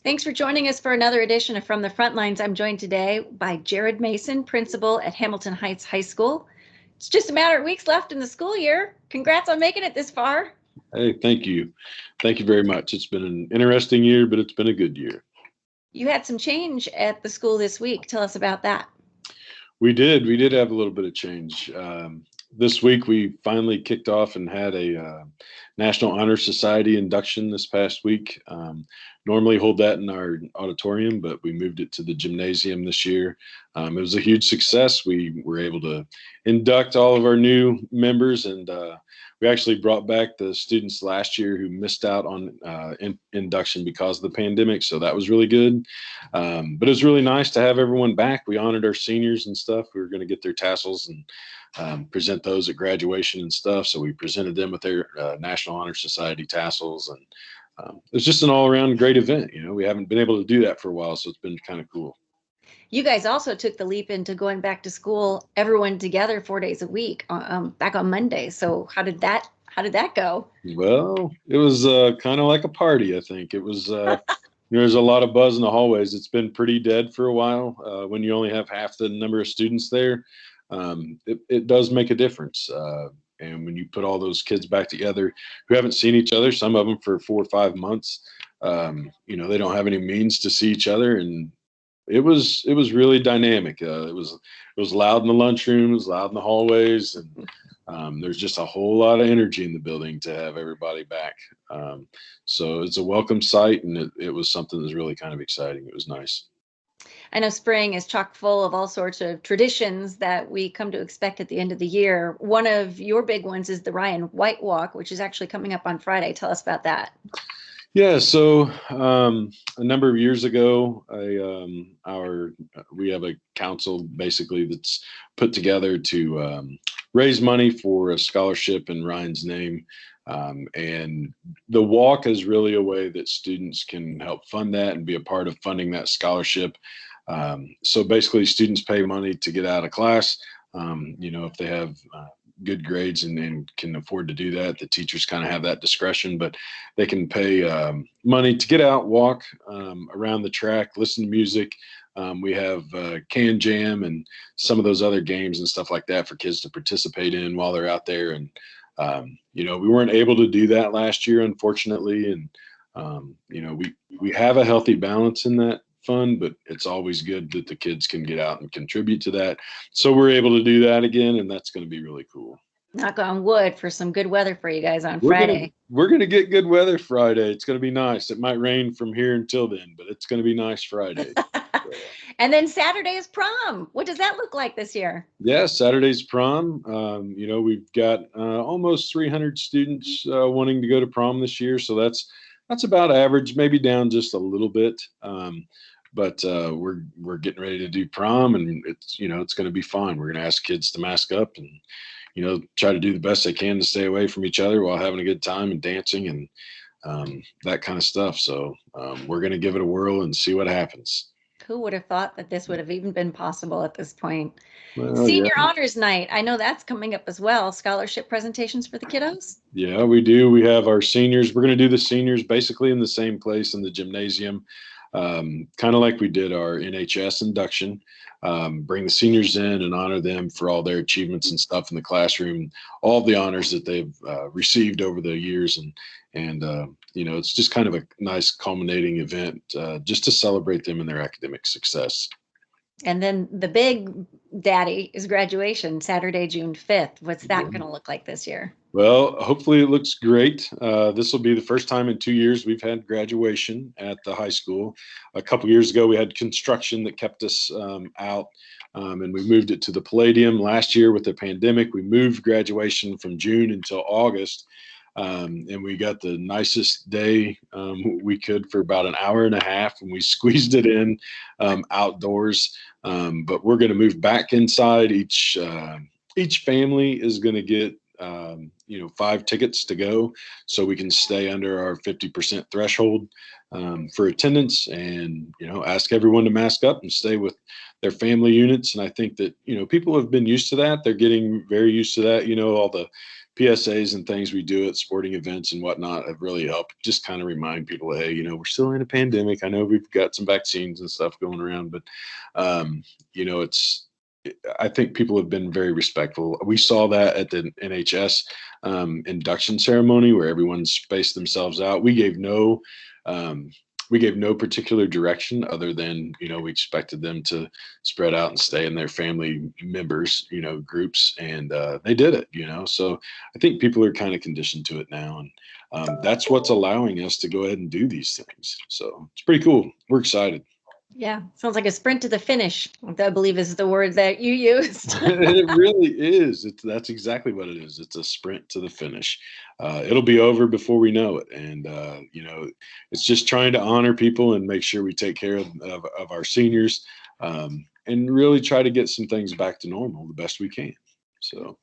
Thanks for joining us for another edition of From the Frontlines. I'm joined today by Jared Mason, principal at Hamilton Heights High School. It's just a matter of weeks left in the school year. Congrats on making it this far. Hey, thank you. Thank you very much. It's been an interesting year, but it's been a good year. You had some change at the school this week. Tell us about that. We did have a little bit of change. This week, we finally kicked off and had a National Honor Society induction this past week. Normally hold that in our auditorium, but we moved it to the gymnasium this year. It was a huge success. We were able to induct all of our new members, and we actually brought back the students last year who missed out on induction because of the pandemic. So that was really good. But it was really nice to have everyone back. We honored our seniors and stuff. We were going to get their tassels and present those at graduation and stuff. So we presented them with their National Honor Society tassels, and it was just an all-around great event. You know, we haven't been able to do that for a while, so it's been kind of cool. You guys also took the leap into going back to school, everyone together 4 days a week, back on Monday. So how did that go? Well, it was kind of like a party, I think. It was, there's a lot of buzz in the hallways. It's been pretty dead for a while. When you only have half the number of students there, it does make a difference. And when you put all those kids back together who haven't seen each other, some of them for 4 or 5 months, they don't have any means to see each other. And it was really dynamic. It was loud in the lunchroom, it was loud in the hallways, and there's just a whole lot of energy in the building to have everybody back. So it's a welcome sight, and it was something that was really kind of exciting. It was nice. I know spring is chock full of all sorts of traditions that we come to expect at the end of the year. One of your big ones is the Ryan White Walk, which is actually coming up on Friday. Tell us about that. Yeah, so a number of years ago, we have a council basically that's put together to raise money for a scholarship in Ryan's name. And the walk is really a way that students can help fund that and be a part of funding that scholarship. So basically, students pay money to get out of class. If they have good grades and can afford to do that, the teachers kind of have that discretion, but they can pay money to get out, walk around the track, listen to music. We have can jam and some of those other games and stuff like that for kids to participate in while they're out there. And we weren't able to do that last year, unfortunately. And we have a healthy balance in that fund, but it's always good that the kids can get out and contribute to that. So we're able to do that again, and that's going to be really cool. Knock on wood for some good weather for you guys on We're gonna Friday. we're gonna get good weather Friday. It's gonna be nice. It might rain from here until then, but it's gonna be nice Friday. And then Saturday is prom. What does that look like this year? Yeah, Saturday's prom. We've got almost 300 students wanting to go to prom this year, so that's about average, maybe down just a little bit. But we're getting ready to do prom, and it's going to be fun. We're going to ask kids to mask up and try to do the best they can to stay away from each other while having a good time and dancing and that kind of stuff. So we're going to give it a whirl and see what happens. Who would have thought that this would have even been possible at this point? Well, yeah. Senior Honors Night. I know that's coming up as well. Scholarship presentations for the kiddos. Yeah, we do. We have our seniors. We're going to do the seniors basically in the same place in the gymnasium, kind of like we did our NHS induction. Bring the seniors in and honor them for all their achievements and stuff in the classroom, all the honors that they've received over the years, and it's just kind of a nice culminating event just to celebrate them in their academic success. And then the big daddy is graduation, Saturday, June 5th. What's that going to look like this year? Well, hopefully it looks great. This will be the first time in 2 years we've had graduation at the high school. A couple years ago, we had construction that kept us out, and we moved it to the Palladium. Last year with the pandemic, we moved graduation from June until August. And we got the nicest day we could for about an hour and a half, and we squeezed it in outdoors. But we're going to move back inside. Each family is going to get 5 tickets to go, so we can stay under our 50% threshold for attendance, and ask everyone to mask up and stay with their family units. And I think that people have been used to that. They're getting very used to that. All the PSAs and things we do at sporting events and whatnot have really helped just kind of remind people, hey, we're still in a pandemic. I know we've got some vaccines and stuff going around, but I think people have been very respectful. We saw that at the NHS induction ceremony where everyone spaced themselves out. Um, we gave no particular direction other than we expected them to spread out and stay in their family members groups, and they did it. So I think people are kind of conditioned to it now, and that's what's allowing us to go ahead and do these things. So it's pretty cool. We're excited. Yeah, sounds like a sprint to the finish, I believe is the word that you used. It really is. That's exactly what it is. It's a sprint to the finish. It'll be over before we know it, and it's just trying to honor people and make sure we take care of our seniors, and really try to get some things back to normal the best we can. So,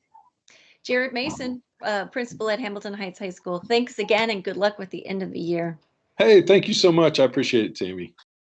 Jared Mason, principal at Hamilton Heights High School. Thanks again, and good luck with the end of the year. hey, thank you so much. I appreciate it, Tammy.